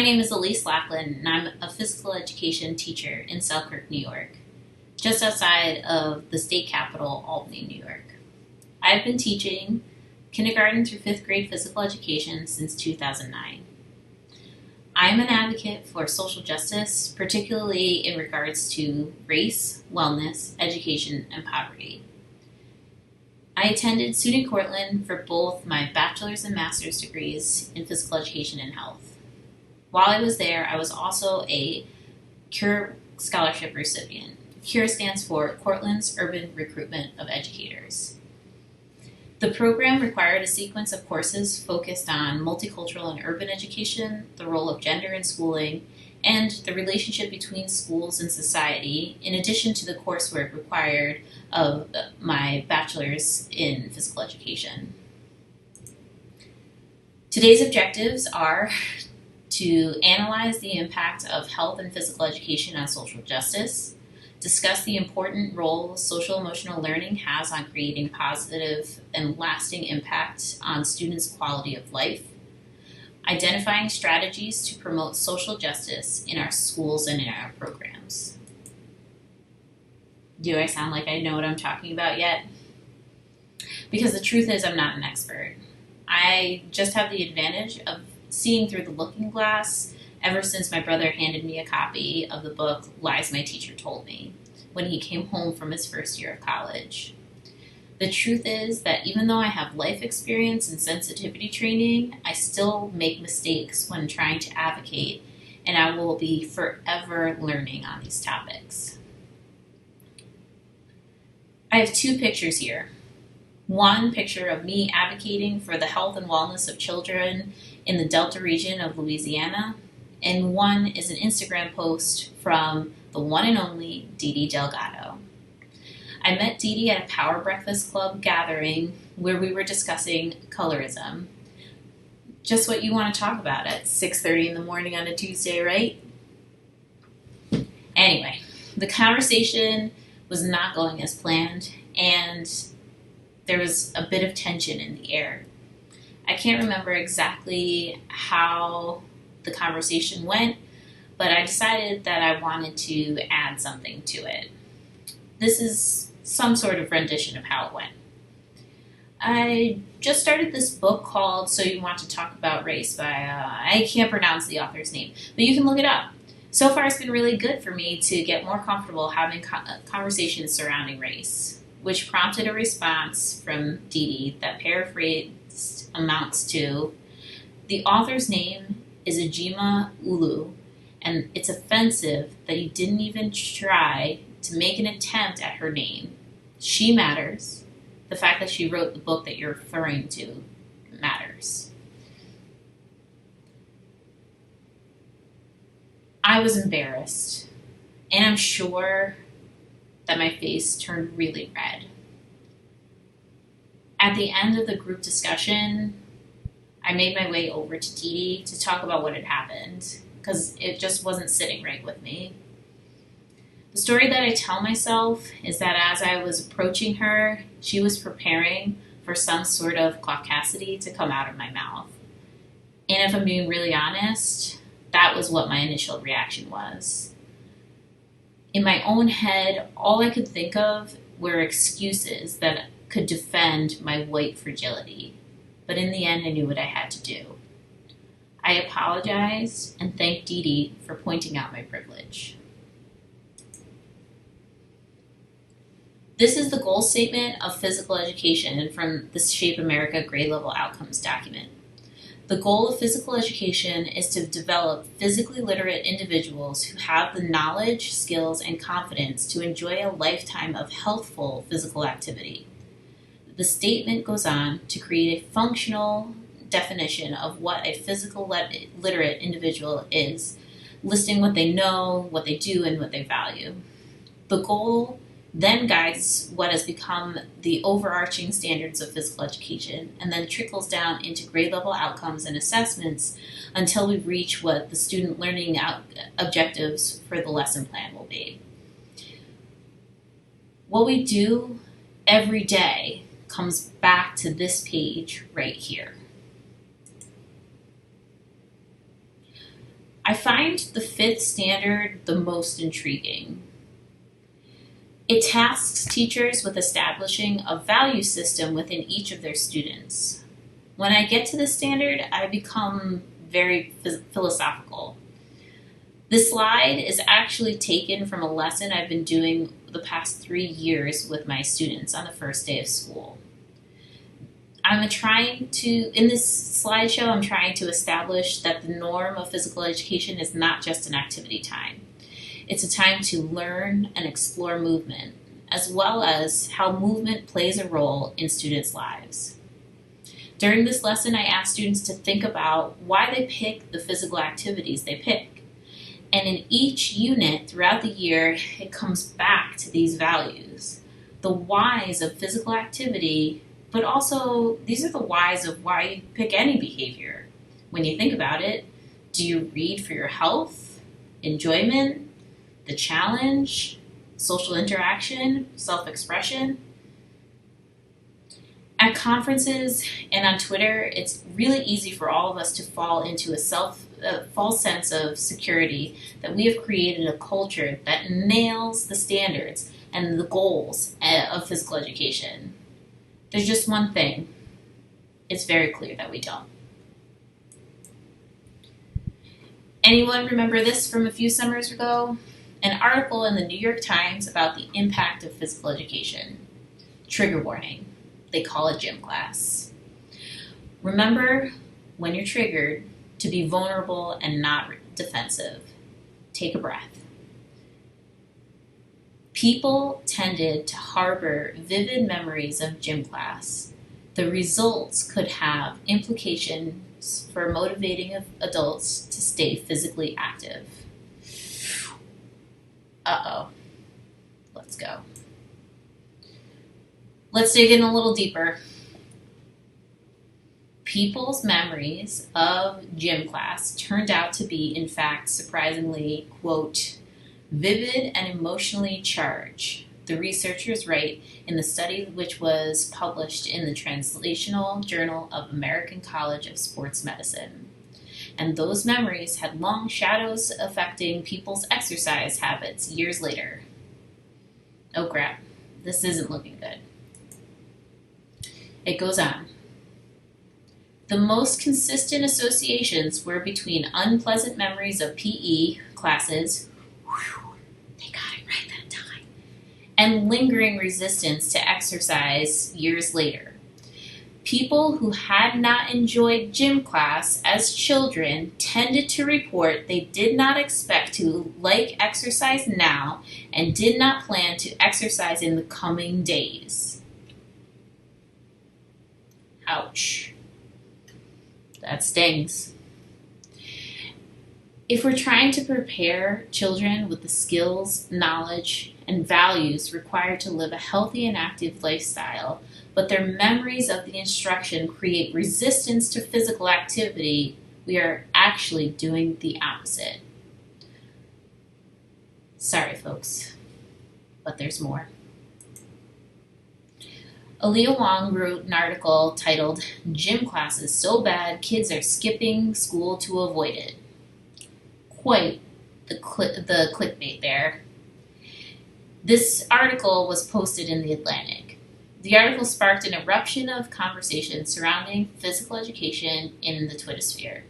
name is Elyse Loughlin, and I'm a physical education teacher in Selkirk, New York, just outside of the state capital, Albany, New York. I've been teaching kindergarten through 5th grade physical education since 2009. I'm an advocate for social justice, particularly in regards to race, wellness, education, and poverty. I attended SUNY Cortland for both my bachelor's and master's degrees in physical education and health. While I was there, I was also a CURE scholarship recipient. CURE stands for Cortland's Urban Recruitment of Educators. The program required a sequence of courses focused on multicultural and urban education, the role of gender in schooling, and the relationship between schools and society, in addition to the coursework required of my bachelor's in physical education. Today's objectives are to analyze the impact of health and physical education on social justice, discuss the important role social-emotional learning has on creating positive and lasting impact on students' quality of life, identifying strategies to promote social justice in our schools and in our programs. Do I sound like I know what I'm talking about yet? Because the truth is I'm not an expert. I just have the advantage of seeing through the looking glass ever since my brother handed me a copy of the book Lies My Teacher Told Me when he came home from his first year of college. The truth is that even though I have life experience and sensitivity training, I still make mistakes when trying to advocate, and I will be forever learning on these topics. I have 2 pictures here. One picture of me advocating for the health and wellness of children in the Delta region of Louisiana, and one is an Instagram post from the one and only Dee Dee Delgado. I met Dee Dee at a Power Breakfast Club gathering where we were discussing colorism. Just what you want to talk about at 6:30 in the morning on a Tuesday, right? Anyway, the conversation was not going as planned, and there was a bit of tension in the air. I can't remember exactly how the conversation went, but I decided that I wanted to add something to it. This is some sort of rendition of how it went. I just started this book called So You Want to Talk About Race by, I can't pronounce the author's name, but you can look it up. So far it's been really good for me to get more comfortable having conversations surrounding race, which prompted a response from Dee Dee that paraphrased amounts to, the author's name is Ajima Ulu, and it's offensive that you didn't even try to make an attempt at her name. She matters. The fact that she wrote the book that you're referring to matters. I was embarrassed, and I'm sure that my face turned really red. At the end of the group discussion, I made my way over to Dee Dee to talk about what had happened, because it just wasn't sitting right with me. The story that I tell myself is that as I was approaching her, she was preparing for some sort of caucasity to come out of my mouth. And if I'm being really honest, that was what my initial reaction was. In my own head, all I could think of were excuses that could defend my white fragility. But in the end, I knew what I had to do. I apologized and thanked Dee Dee for pointing out my privilege. This is the goal statement of physical education from the Shape America grade level outcomes document. The goal of physical education is to develop physically literate individuals who have the knowledge, skills, and confidence to enjoy a lifetime of healthful physical activity. The statement goes on to create a functional definition of what a physical literate individual is, listing what they know, what they do, and what they value. The goal then guides what has become the overarching standards of physical education, and then trickles down into grade level outcomes and assessments until we reach what the student learning objectives for the lesson plan will be. What we do every day comes back to this page right here. I find the fifth standard the most intriguing. It tasks teachers with establishing a value system within each of their students. When I get to this standard, I become very philosophical. This slide is actually taken from a lesson I've been doing the past 3 years with my students on the first day of school. In this slideshow, I'm trying to establish that the norm of physical education is not just an activity time. It's a time to learn and explore movement, as well as how movement plays a role in students' lives. During this lesson, I asked students to think about why they pick the physical activities they pick. And in each unit throughout the year, it comes back to these values. The whys of physical activity, but also these are the whys of why you pick any behavior. When you think about it, do you read for your health, enjoyment, the challenge, social interaction, self-expression? At conferences and on Twitter, it's really easy for all of us to fall into a false sense of security that we have created a culture that nails the standards and the goals of physical education. There's just one thing. It's very clear that we don't. Anyone remember this from a few summers ago? An article in the New York Times about the impact of physical education. Trigger warning. They call it gym class. Remember, when you're triggered, to be vulnerable and not defensive. Take a breath. People tended to harbor vivid memories of gym class. The results could have implications for motivating adults to stay physically active. Uh-oh. Let's go. Let's dig in a little deeper. People's memories of gym class turned out to be, in fact, surprisingly, quote, vivid and emotionally charged. The researchers write in the study, which was published in the Translational Journal of American College of Sports Medicine. And those memories had long shadows affecting people's exercise habits years later. Oh crap, this isn't looking good. It goes on. The most consistent associations were between unpleasant memories of PE classes, they got it right that time, and lingering resistance to exercise years later. People who had not enjoyed gym class as children tended to report they did not expect to like exercise now and did not plan to exercise in the coming days. Ouch. That stings. If we're trying to prepare children with the skills, knowledge, and values required to live a healthy and active lifestyle, but their memories of the instruction create resistance to physical activity, we are actually doing the opposite. Sorry, folks, but there's more. Aaliyah Wong wrote an article titled, "Gym Class is So Bad, Kids Are Skipping School to Avoid It." Quite the clickbait there. This article was posted in The Atlantic. The article sparked an eruption of conversation surrounding physical education in the Twitter sphere.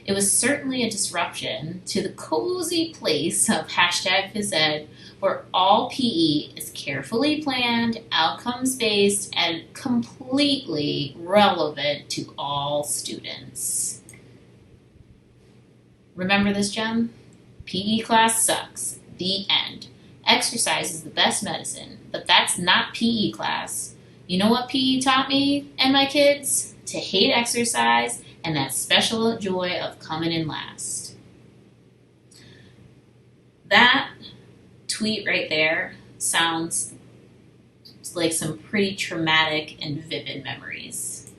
It was certainly a disruption to the cozy place of #PhysEd, where all PE is carefully planned, outcomes-based, and completely relevant to all students. Remember this gem? PE class sucks. The end. Exercise is the best medicine, but that's not PE class. You know what PE taught me and my kids? To hate exercise and that special joy of coming in last. That tweet right there sounds like some pretty traumatic and vivid memories.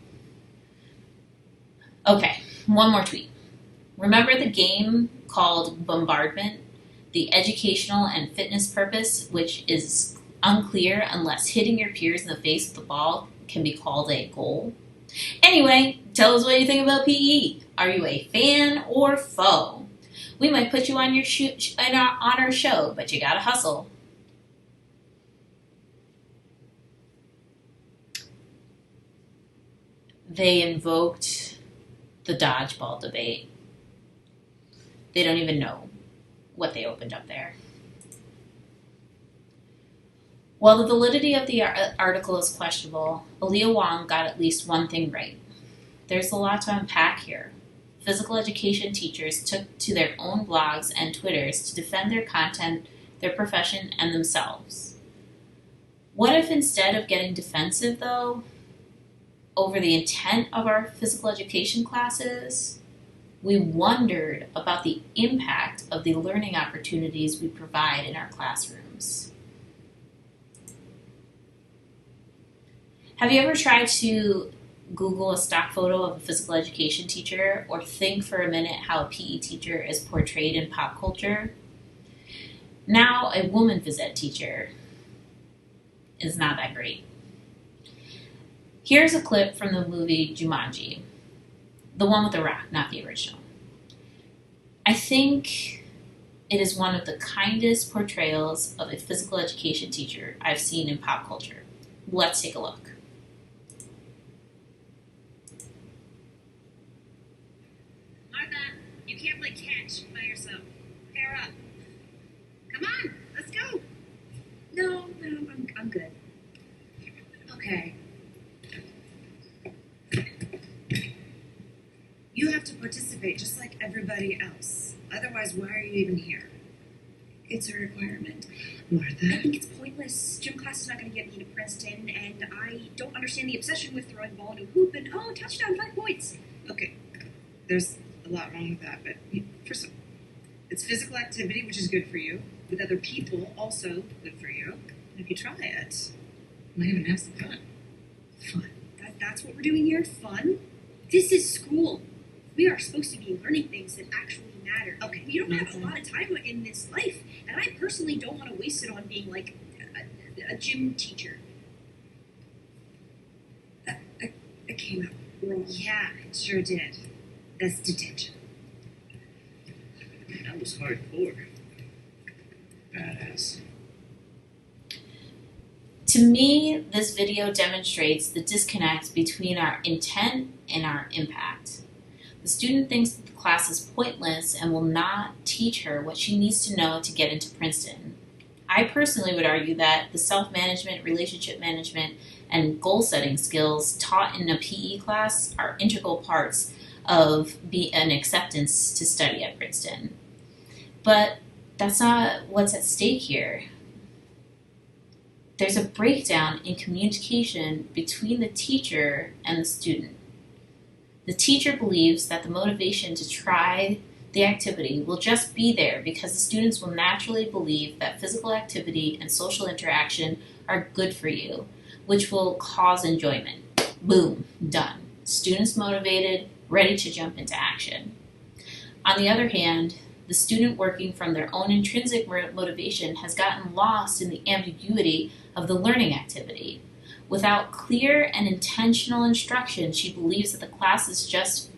Okay, one more tweet. Remember the game called Bombardment? The educational and fitness purpose, which is unclear unless hitting your peers in the face with the ball can be called a goal. Anyway, tell us what you think about PE. Are you a fan or foe? We might put you on on our show, but you gotta hustle. They invoked the dodgeball debate. They don't even know what they opened up there. While the validity of the article is questionable, Aaliyah Wong got at least one thing right. There's a lot to unpack here. Physical education teachers took to their own blogs and Twitters to defend their content, their profession, and themselves. What if instead of getting defensive, though, over the intent of our physical education classes, we wondered about the impact of the learning opportunities we provide in our classrooms? Have you ever tried to Google a stock photo of a physical education teacher or think for a minute how a PE teacher is portrayed in pop culture? Now, a woman phys ed teacher is not that great. Here's a clip from the movie Jumanji, the one with the rock, not the original. I think it is one of the kindest portrayals of a physical education teacher I've seen in pop culture. Let's take a look. You can't play catch by yourself. Pair up. Come on, let's go. No, I'm good. Okay. You have to participate just like everybody else. Otherwise, why are you even here? It's a requirement. Martha? I think it's pointless. Gym class is not going to get me to Princeton, and I don't understand the obsession with throwing the ball into a hoop and, oh, touchdown, 5 points. Okay, there's a lot wrong with that, but first of all, it's physical activity, which is good for you, with other people, also good for you. And if you try it, you might even have some fun. Fun? That's what we're doing here? Fun? This is school. We are supposed to be learning things that actually matter. Okay, we don't have a lot of time in this life, and I personally don't want to waste it on being like a gym teacher. It came out wrong. Yeah, it sure did. That's detention. That was hardcore. Badass. To me, this video demonstrates the disconnect between our intent and our impact. The student thinks that the class is pointless and will not teach her what she needs to know to get into Princeton. I personally would argue that the self-management, relationship management, and goal-setting skills taught in a PE class are integral parts of an acceptance to study at Princeton. But that's not what's at stake here. There's a breakdown in communication between the teacher and the student. The teacher believes that the motivation to try the activity will just be there because the students will naturally believe that physical activity and social interaction are good for you, which will cause enjoyment. Boom, done. Students motivated, ready to jump into action. On the other hand, the student working from their own intrinsic motivation has gotten lost in the ambiguity of the learning activity. Without clear and intentional instruction, she believes that the class is just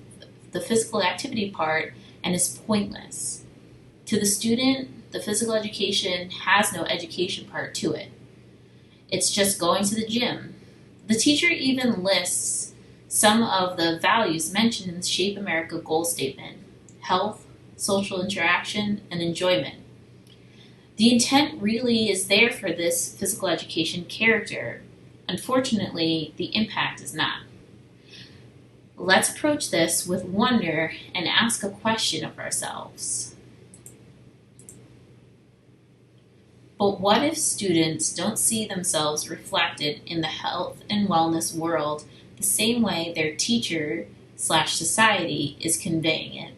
the physical activity part and is pointless. To the student, the physical education has no education part to it. It's just going to the gym. The teacher even lists some of the values mentioned in the Shape America goal statement: health, social interaction, and enjoyment. The intent really is there for this physical education character. Unfortunately, the impact is not. Let's approach this with wonder and ask a question of ourselves. But what if students don't see themselves reflected in the health and wellness world the same way their teacher/society is conveying it?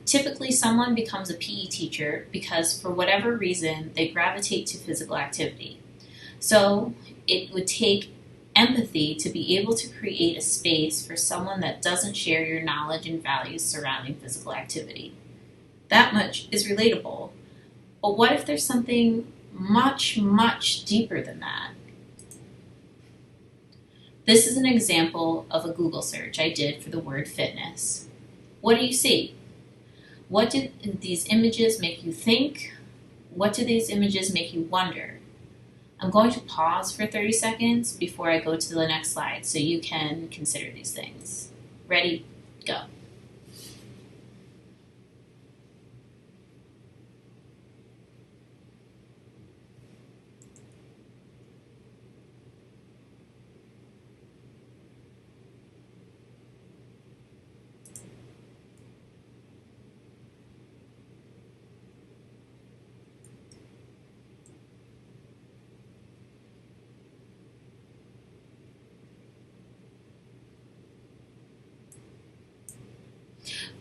Typically, someone becomes a PE teacher because, for whatever reason, they gravitate to physical activity. So, it would take empathy to be able to create a space for someone that doesn't share your knowledge and values surrounding physical activity. That much is relatable. But what if there's something much, much deeper than that? This is an example of a Google search I did for the word fitness. What do you see? What do these images make you think? What do these images make you wonder? I'm going to pause for 30 seconds before I go to the next slide so you can consider these things. Ready? Go.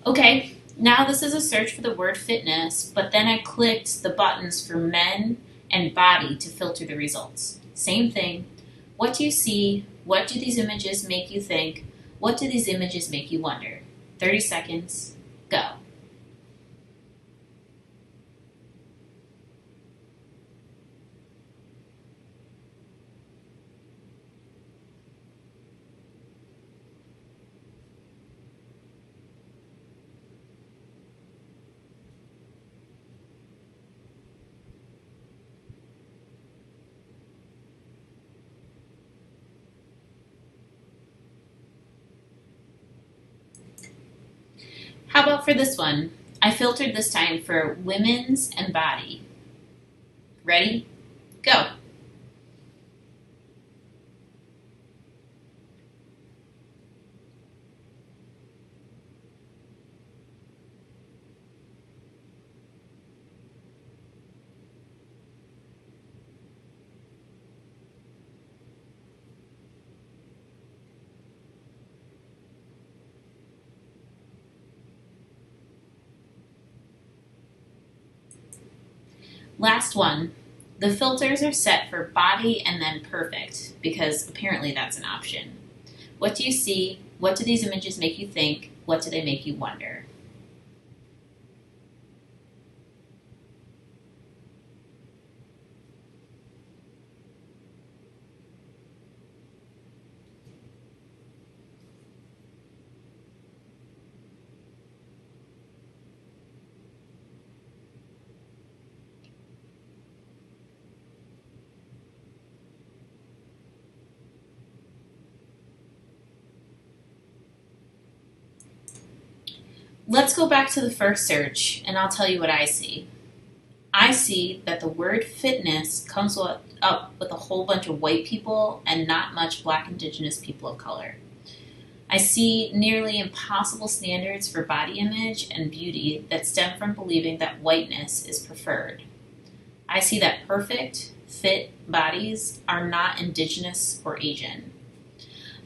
Okay, now this is a search for the word fitness, but then I clicked the buttons for men and body to filter the results. Same thing. What do you see? What do these images make you think? What do these images make you wonder? 30 seconds, go. How about for this one? I filtered this time for women's and body. Ready? Go. Last one. The filters are set for body and then perfect because apparently that's an option. What do you see? What do these images make you think? What do they make you wonder? Let's go back to the first search and I'll tell you what I see. I see that the word fitness comes up with a whole bunch of white people and not much Black, Indigenous people of color. I see nearly impossible standards for body image and beauty that stem from believing that whiteness is preferred. I see that perfect, fit bodies are not Indigenous or Asian.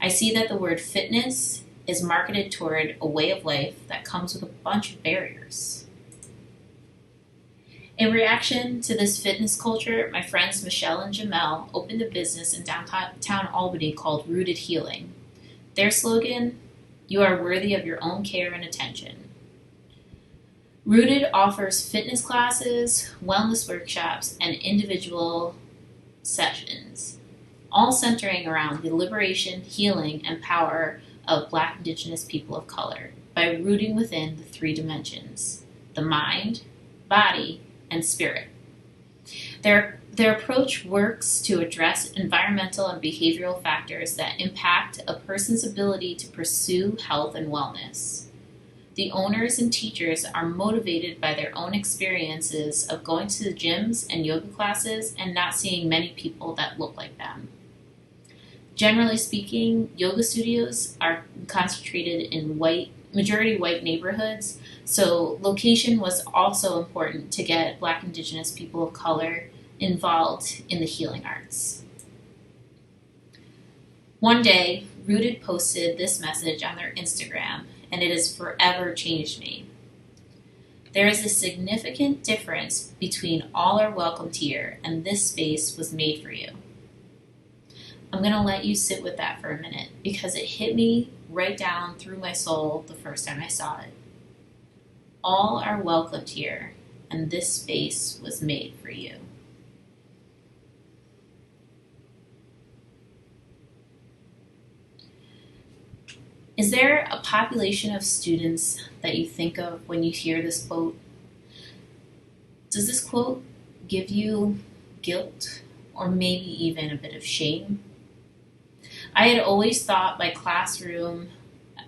I see that the word fitness is marketed toward a way of life that comes with a bunch of barriers. In reaction to this fitness culture, my friends Michelle and Jamel opened a business in downtown Albany called Rooted Healing. Their slogan, "You are worthy of your own care and attention." Rooted offers fitness classes, wellness workshops, and individual sessions, all centering around the liberation, healing, and power of Black, Indigenous people of color by rooting within the three dimensions: the mind, body, and spirit. Their approach works to address environmental and behavioral factors that impact a person's ability to pursue health and wellness. The owners and teachers are motivated by their own experiences of going to the gyms and yoga classes and not seeing many people that look like them. Generally speaking, yoga studios are concentrated in majority white neighborhoods, so location was also important to get Black, Indigenous people of color involved in the healing arts. One day, Rooted posted this message on their Instagram, and it has forever changed me. There is a significant difference between all are welcomed here, and this space was made for you. I'm going to let you sit with that for a minute because it hit me right down through my soul the first time I saw it. All are welcomed here, and this space was made for you. Is there a population of students that you think of when you hear this quote? Does this quote give you guilt or maybe even a bit of shame? I had always thought my classroom,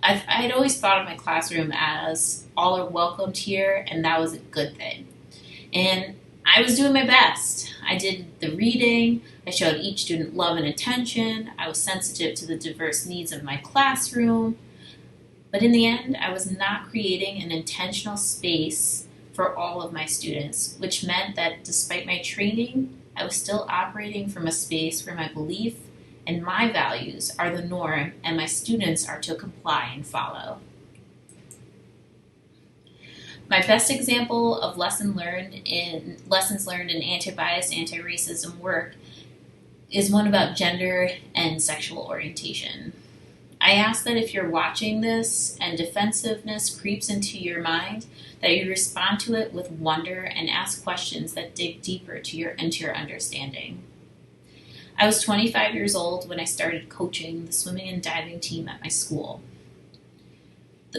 I had always thought of my classroom as all are welcomed here, and that was a good thing. And I was doing my best. I did the reading, I showed each student love and attention, I was sensitive to the diverse needs of my classroom. But in the end, I was not creating an intentional space for all of my students, which meant that despite my training, I was still operating from a space where my belief and my values are the norm and my students are to comply and follow. My best example of lessons learned in anti-bias, anti-racism work is one about gender and sexual orientation. I ask that if you're watching this and defensiveness creeps into your mind, that you respond to it with wonder and ask questions that dig deeper into your understanding. I was 25 years old when I started coaching the swimming and diving team at my school.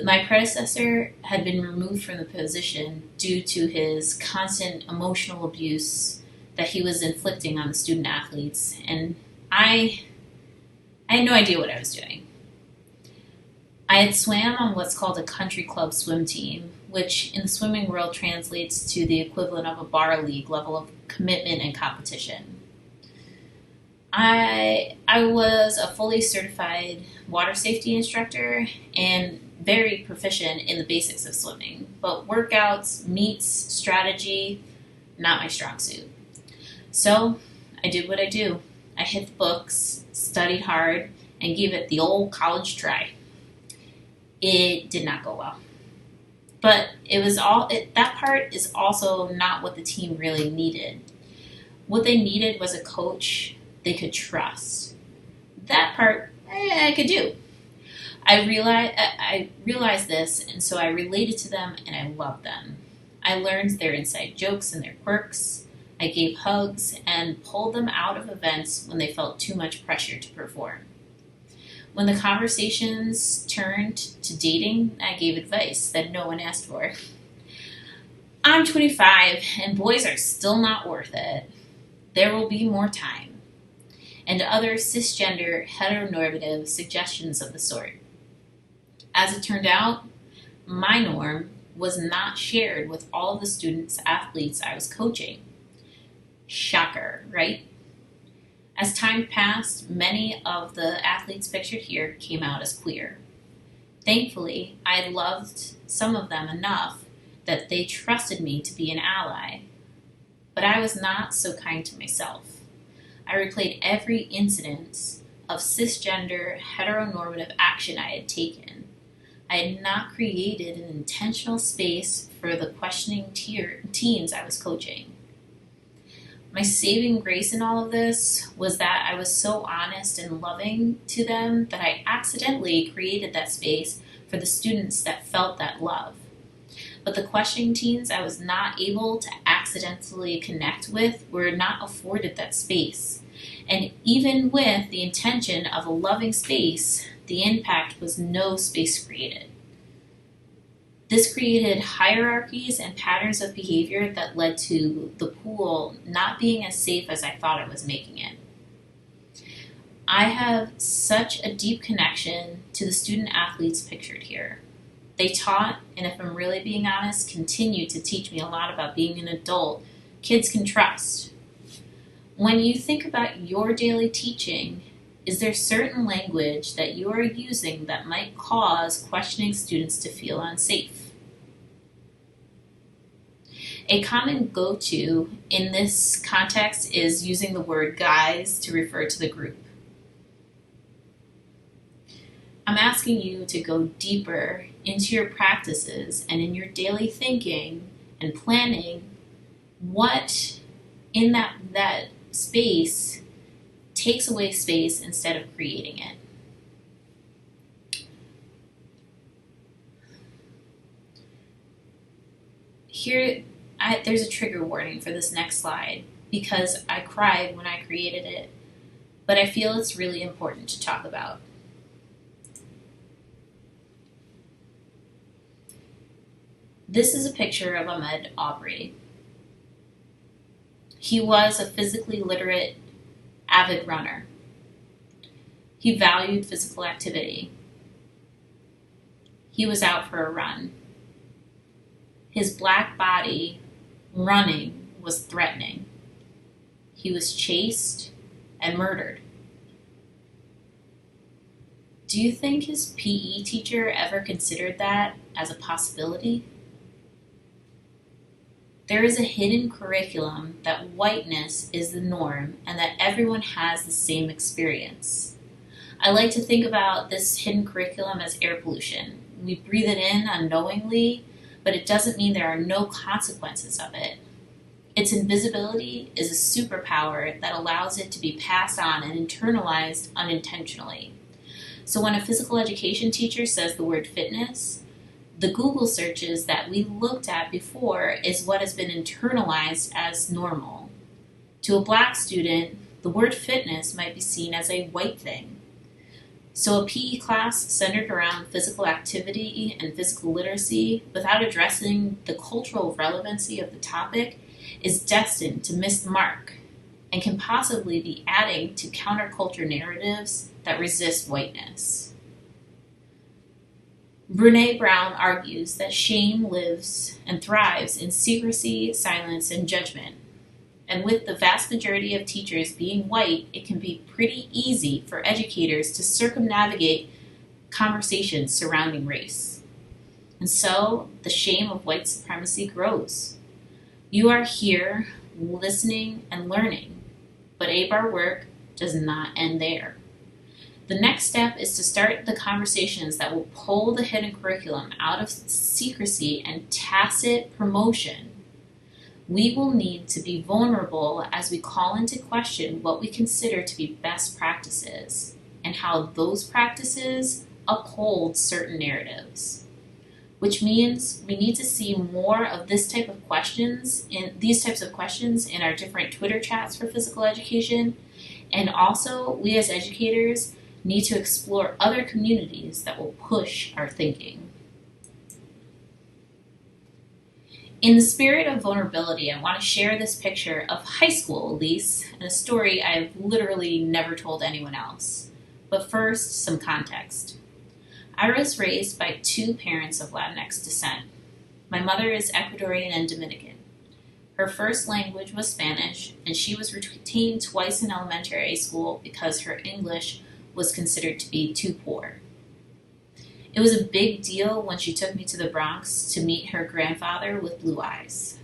My predecessor had been removed from the position due to his constant emotional abuse that he was inflicting on the student athletes, and I had no idea what I was doing. I had swam on what's called a country club swim team, which in the swimming world translates to the equivalent of a bar league level of commitment and competition. I was a fully certified water safety instructor and very proficient in the basics of swimming, but workouts, meets, strategy, not my strong suit. So I did what I do. I hit the books, studied hard, and gave it the old college try. It did not go well. But that part is also not what the team really needed. What they needed was a coach they could trust. That part I could do. I realized this, and so I related to them and I loved them. I learned their inside jokes and their quirks. I gave hugs and pulled them out of events when they felt too much pressure to perform. When the conversations turned to dating, I gave advice that no one asked for. I'm 25 and boys are still not worth it. There will be more time. And other cisgender heteronormative suggestions of the sort. As it turned out, my norm was not shared with all of the students, athletes I was coaching. Shocker, right? As time passed, many of the athletes pictured here came out as queer. Thankfully, I loved some of them enough that they trusted me to be an ally. But I was not so kind to myself. I replayed every incident of cisgender heteronormative action I had taken. I had not created an intentional space for the questioning teens I was coaching. My saving grace in all of this was that I was so honest and loving to them that I accidentally created that space for the students that felt that love. But the questioning teens I was not able to accidentally connect with were not afforded that space. And even with the intention of a loving space, the impact was no space created. This created hierarchies and patterns of behavior that led to the pool not being as safe as I thought it was making it. I have such a deep connection to the student athletes pictured here. They taught, and if I'm really being honest, continue to teach me a lot about being an adult kids can trust. When you think about your daily teaching, is there certain language that you are using that might cause questioning students to feel unsafe? A common go-to in this context is using the word guys to refer to the group. I'm asking you to go deeper into your practices and in your daily thinking and planning what in that space takes away space instead of creating it. Here, there's a trigger warning for this next slide because I cried when I created it, but I feel it's really important to talk about. This is a picture of Ahmed Aubrey. He was a physically literate, avid runner. He valued physical activity. He was out for a run. His black body, running, was threatening. He was chased and murdered. Do you think his PE teacher ever considered that as a possibility? There is a hidden curriculum that whiteness is the norm and that everyone has the same experience. I like to think about this hidden curriculum as air pollution. We breathe it in unknowingly, but it doesn't mean there are no consequences of it. Its invisibility is a superpower that allows it to be passed on and internalized unintentionally. So when a physical education teacher says the word fitness, the Google searches that we looked at before is what has been internalized as normal. To a black student, the word fitness might be seen as a white thing. So a PE class centered around physical activity and physical literacy without addressing the cultural relevancy of the topic is destined to miss the mark and can possibly be adding to counterculture narratives that resist whiteness. Brené Brown argues that shame lives and thrives in secrecy, silence, and judgment. And with the vast majority of teachers being white, it can be pretty easy for educators to circumnavigate conversations surrounding race. And so the shame of white supremacy grows. You are here listening and learning, but ABAR work does not end there. The next step is to start the conversations that will pull the hidden curriculum out of secrecy and tacit promotion. We will need to be vulnerable as we call into question what we consider to be best practices and how those practices uphold certain narratives. Which means we need to see more of these types of questions in our different Twitter chats for physical education. And also, we as educators need to explore other communities that will push our thinking. In the spirit of vulnerability, I want to share this picture of high school Elyse and a story I have literally never told anyone else. But first, some context. I was raised by two parents of Latinx descent. My mother is Ecuadorian and Dominican. Her first language was Spanish, and she was retained twice in elementary school because her English was considered to be too poor. It was a big deal when she took me to the Bronx to meet her grandfather with blue eyes.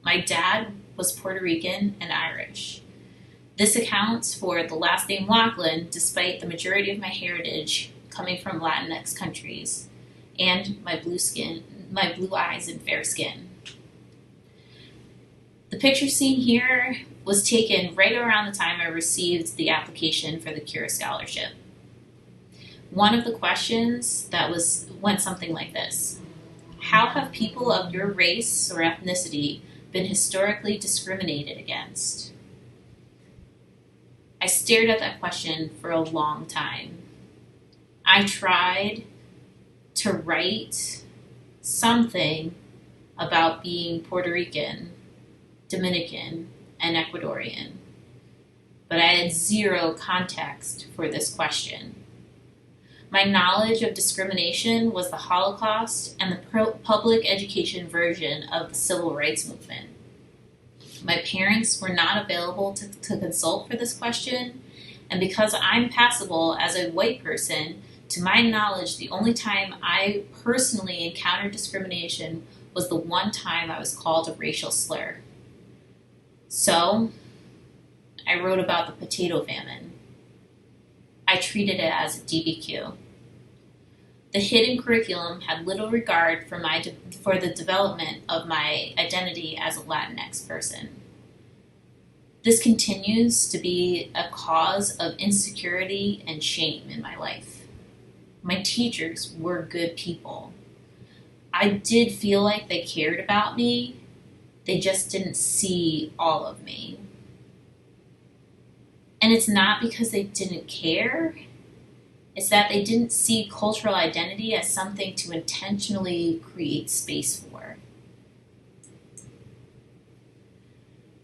My dad was Puerto Rican and Irish. This accounts for the last name Loughlin, despite the majority of my heritage coming from Latinx countries, and my blue eyes and fair skin. The picture seen here was taken right around the time I received the application for the Cura Scholarship. One of the questions went something like this: how have people of your race or ethnicity been historically discriminated against? I stared at that question for a long time. I tried to write something about being Puerto Rican, Dominican, and Ecuadorian, but I had zero context for this question. My knowledge of discrimination was the Holocaust and the public education version of the civil rights movement. My parents were not available to consult for this question, and because I'm passable as a white person, to my knowledge, the only time I personally encountered discrimination was the one time I was called a racial slur. So, I wrote about the potato famine. I treated it as a DBQ. The hidden curriculum had little regard for the development of my identity as a Latinx person. This continues to be a cause of insecurity and shame in my life. My teachers were good people. I did feel like they cared about me. They just didn't see all of me. And it's not because they didn't care. It's that they didn't see cultural identity as something to intentionally create space for.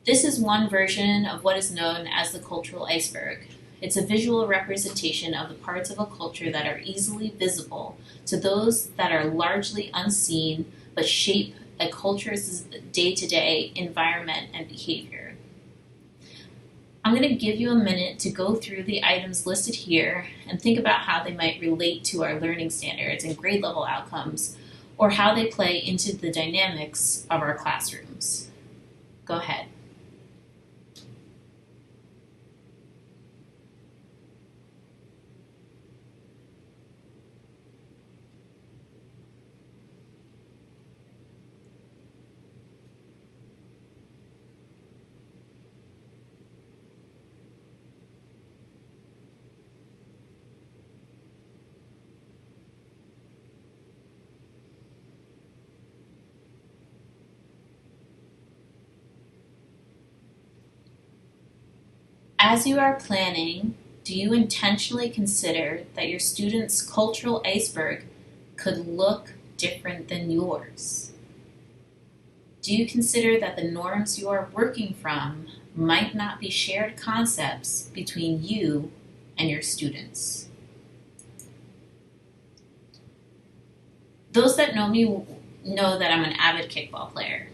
This is one version of what is known as the cultural iceberg. It's a visual representation of the parts of a culture that are easily visible to those that are largely unseen but shape a culture's day-to-day environment and behavior. I'm going to give you a minute to go through the items listed here and think about how they might relate to our learning standards and grade level outcomes, or how they play into the dynamics of our classrooms. Go ahead. As you are planning, do you intentionally consider that your student's cultural iceberg could look different than yours? Do you consider that the norms you are working from might not be shared concepts between you and your students? Those that know me know that I'm an avid kickball player.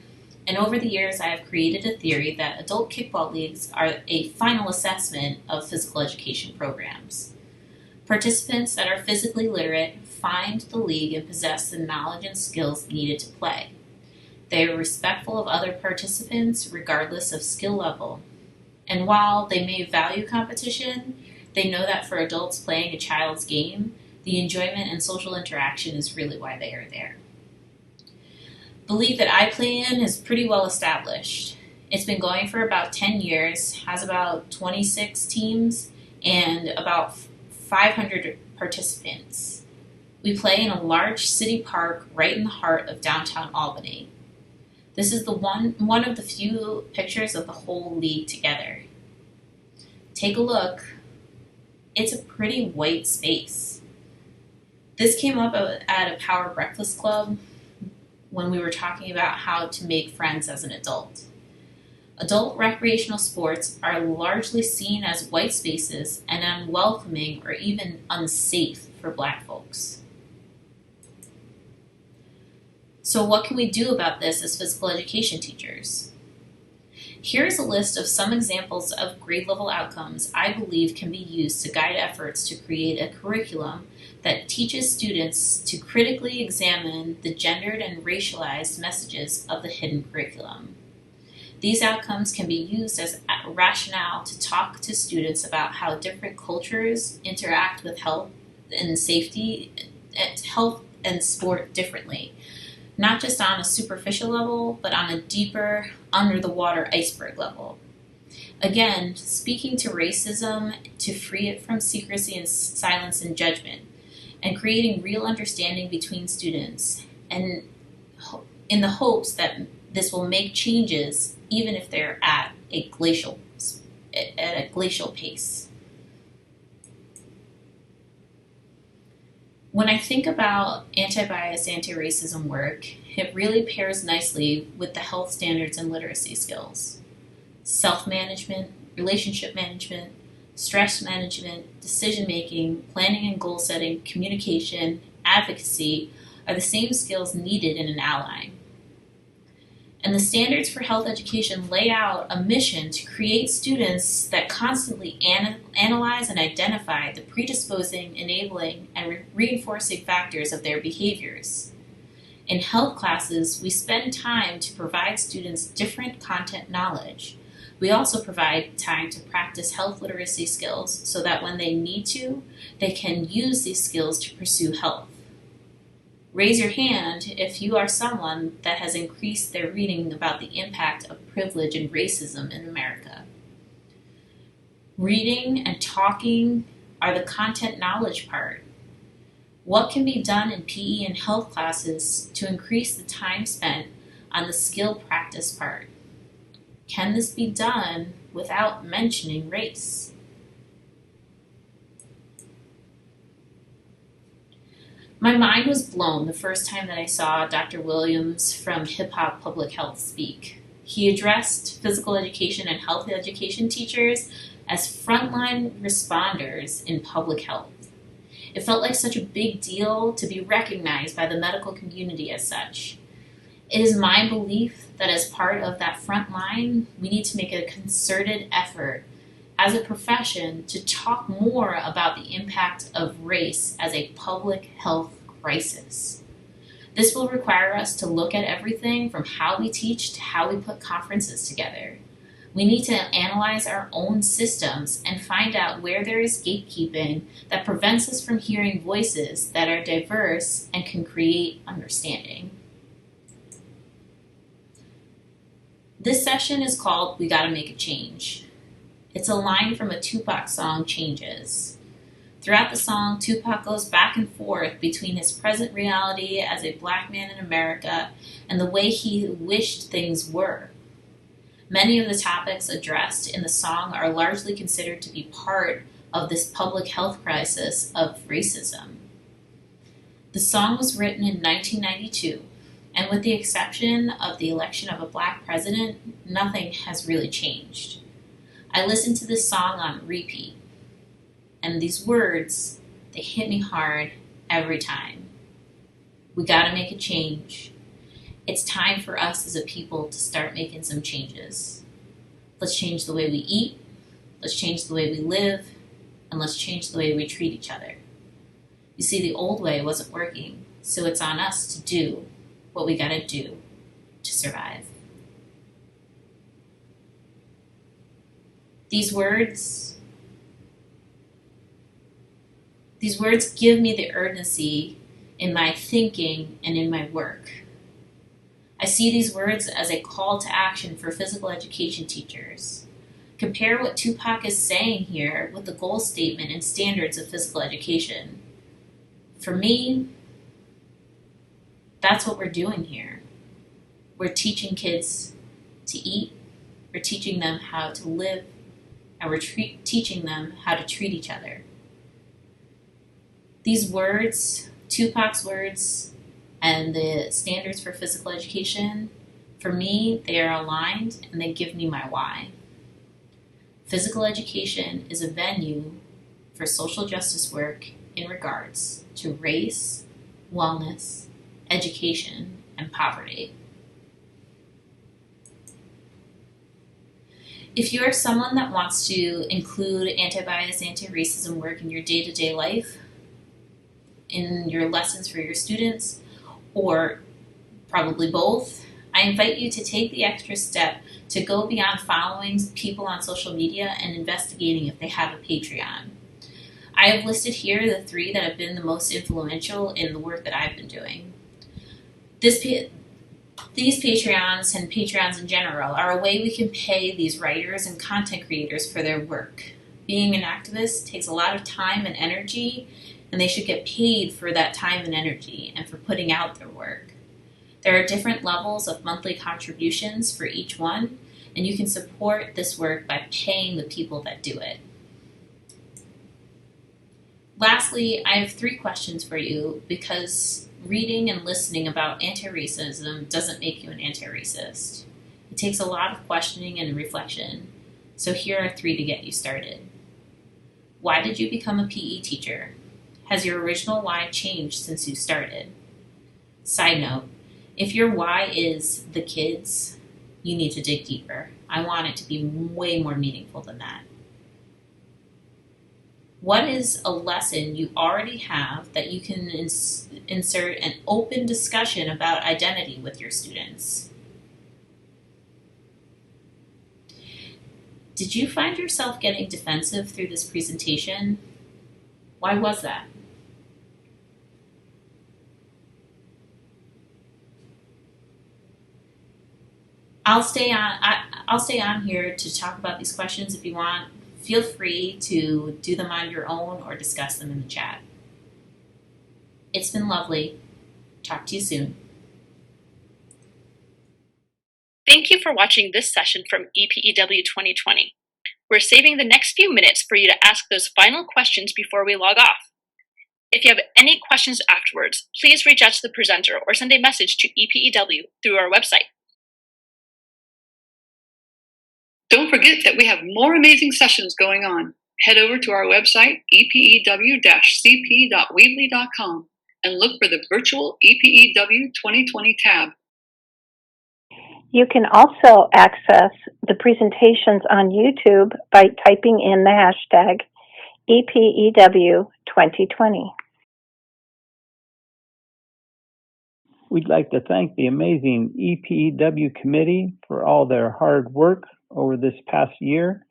And over the years, I have created a theory that adult kickball leagues are a final assessment of physical education programs. Participants that are physically literate find the league and possess the knowledge and skills needed to play. They are respectful of other participants regardless of skill level. And while they may value competition, they know that for adults playing a child's game, the enjoyment and social interaction is really why they are there. The league that I play in is pretty well established. It's been going for about 10 years, has about 26 teams, and about 500 participants. We play in a large city park right in the heart of downtown Albany. This is one of the few pictures of the whole league together. Take a look. It's a pretty white space. This came up at a Power Breakfast Club when we were talking about how to make friends as an adult. Adult recreational sports are largely seen as white spaces and unwelcoming or even unsafe for Black folks. So what can we do about this as physical education teachers? Here's a list of some examples of grade level outcomes I believe can be used to guide efforts to create a curriculum that teaches students to critically examine the gendered and racialized messages of the hidden curriculum. These outcomes can be used as a rationale to talk to students about how different cultures interact with health and safety, health and sport differently, not just on a superficial level, but on a deeper, under-the-water iceberg level. Again, speaking to racism to free it from secrecy and silence and judgment, and creating real understanding between students, and in the hopes that this will make changes even if they're at a glacial pace. When I think about anti-bias, anti-racism work, it really pairs nicely with the health standards and literacy skills. Self-management, relationship management, stress management, decision-making, planning and goal setting, communication, advocacy are the same skills needed in an ally. And the standards for health education lay out a mission to create students that constantly analyze and identify the predisposing, enabling, and reinforcing factors of their behaviors. In health classes, we spend time to provide students different content knowledge. We also provide time to practice health literacy skills so that when they need to, they can use these skills to pursue health. Raise your hand if you are someone that has increased their reading about the impact of privilege and racism in America. Reading and talking are the content knowledge part. What can be done in PE and health classes to increase the time spent on the skill practice part? Can this be done without mentioning race? My mind was blown the first time that I saw Dr. Williams from Hip Hop Public Health speak. He addressed physical education and health education teachers as frontline responders in public health. It felt like such a big deal to be recognized by the medical community as such. It is my belief that as part of that front line, we need to make a concerted effort as a profession to talk more about the impact of race as a public health crisis. This will require us to look at everything from how we teach to how we put conferences together. We need to analyze our own systems and find out where there is gatekeeping that prevents us from hearing voices that are diverse and can create understanding. This session is called We Gotta Make a Change. It's a line from a Tupac song, Changes. Throughout the song, Tupac goes back and forth between his present reality as a black man in America and the way he wished things were. Many of the topics addressed in the song are largely considered to be part of this public health crisis of racism. The song was written in 1992, and with the exception of the election of a black president, nothing has really changed. I listened to this song on repeat, and these words, they hit me hard every time. We gotta make a change. It's time for us as a people to start making some changes. Let's change the way we eat, let's change the way we live, and let's change the way we treat each other. You see, the old way wasn't working, so it's on us to do what we gotta do to survive. These words give me the urgency in my thinking and in my work. I see these words as a call to action for physical education teachers. Compare what Tupac is saying here with the goal statement and standards of physical education. For me, that's what we're doing here. We're teaching kids to eat, we're teaching them how to live, and we're teaching them how to treat each other. These words, Tupac's words, and the standards for physical education, for me, they are aligned and they give me my why. Physical education is a venue for social justice work in regards to race, wellness, education, and poverty. If you are someone that wants to include anti-bias, anti-racism work in your day-to-day life, in your lessons for your students, or probably both, I invite you to take the extra step to go beyond following people on social media and investigating if they have a Patreon. I have listed here the 3 that have been the most influential in the work that I've been doing. These Patreons and Patreons in general are a way we can pay these writers and content creators for their work. Being an activist takes a lot of time and energy, and they should get paid for that time and energy and for putting out their work. There are different levels of monthly contributions for each one, and you can support this work by paying the people that do it. Lastly, I have 3 questions for you because reading and listening about anti-racism doesn't make you an anti-racist. It takes a lot of questioning and reflection, so here are 3 to get you started. Why did you become a PE teacher? Has your original why changed since you started? Side note, if your why is the kids, you need to dig deeper. I want it to be way more meaningful than that. What is a lesson you already have that you can insert an open discussion about identity with your students? Did you find yourself getting defensive through this presentation? Why was that? I'll stay on here to talk about these questions if you want. Feel free to do them on your own or discuss them in the chat. It's been lovely. Talk to you soon. Thank you for watching this session from EPEW 2020. We're saving the next few minutes for you to ask those final questions before we log off. If you have any questions afterwards, please reach out to the presenter or send a message to EPEW through our website. Don't forget that we have more amazing sessions going on. Head over to our website, epew-cp.weebly.com, and look for the virtual EPEW 2020 tab. You can also access the presentations on YouTube by typing in the hashtag EPEW 2020. We'd like to thank the amazing EPEW committee for all their hard work over this past year.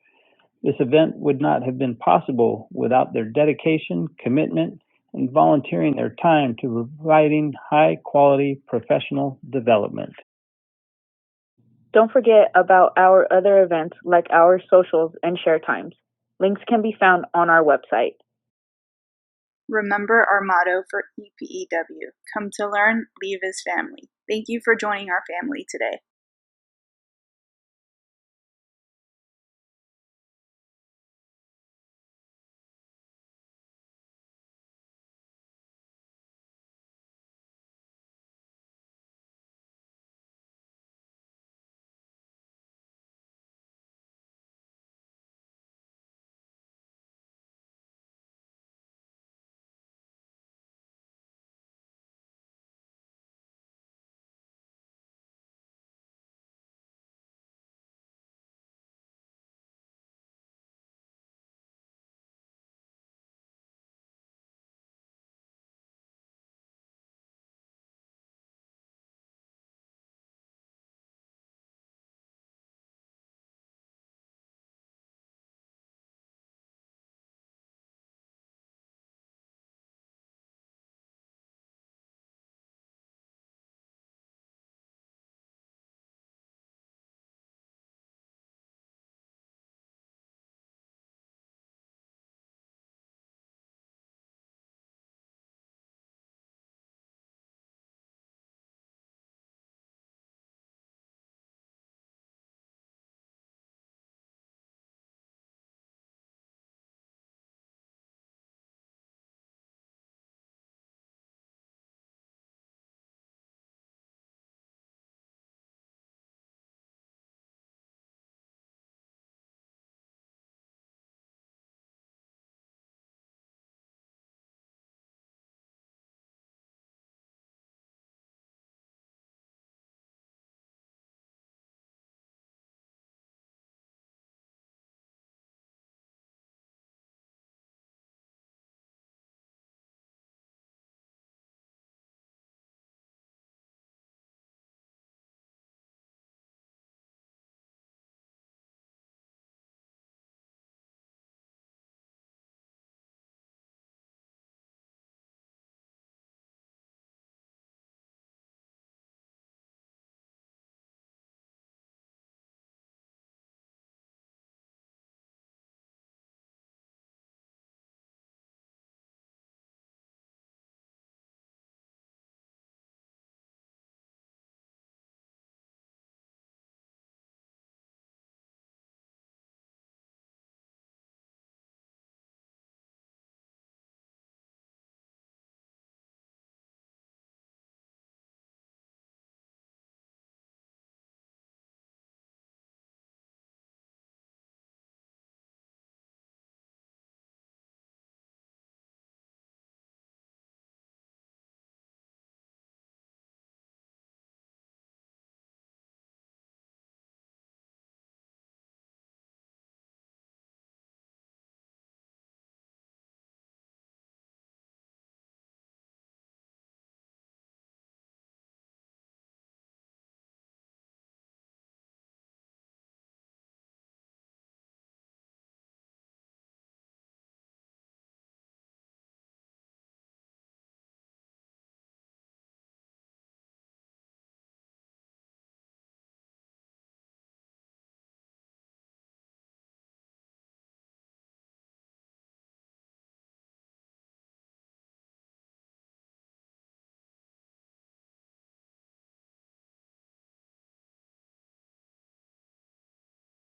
This event would not have been possible without their dedication, commitment, and volunteering their time to providing high-quality professional development. Don't forget about our other events like our socials and share times. Links can be found on our website. Remember our motto for EPEW, come to learn, leave as family. Thank you for joining our family today.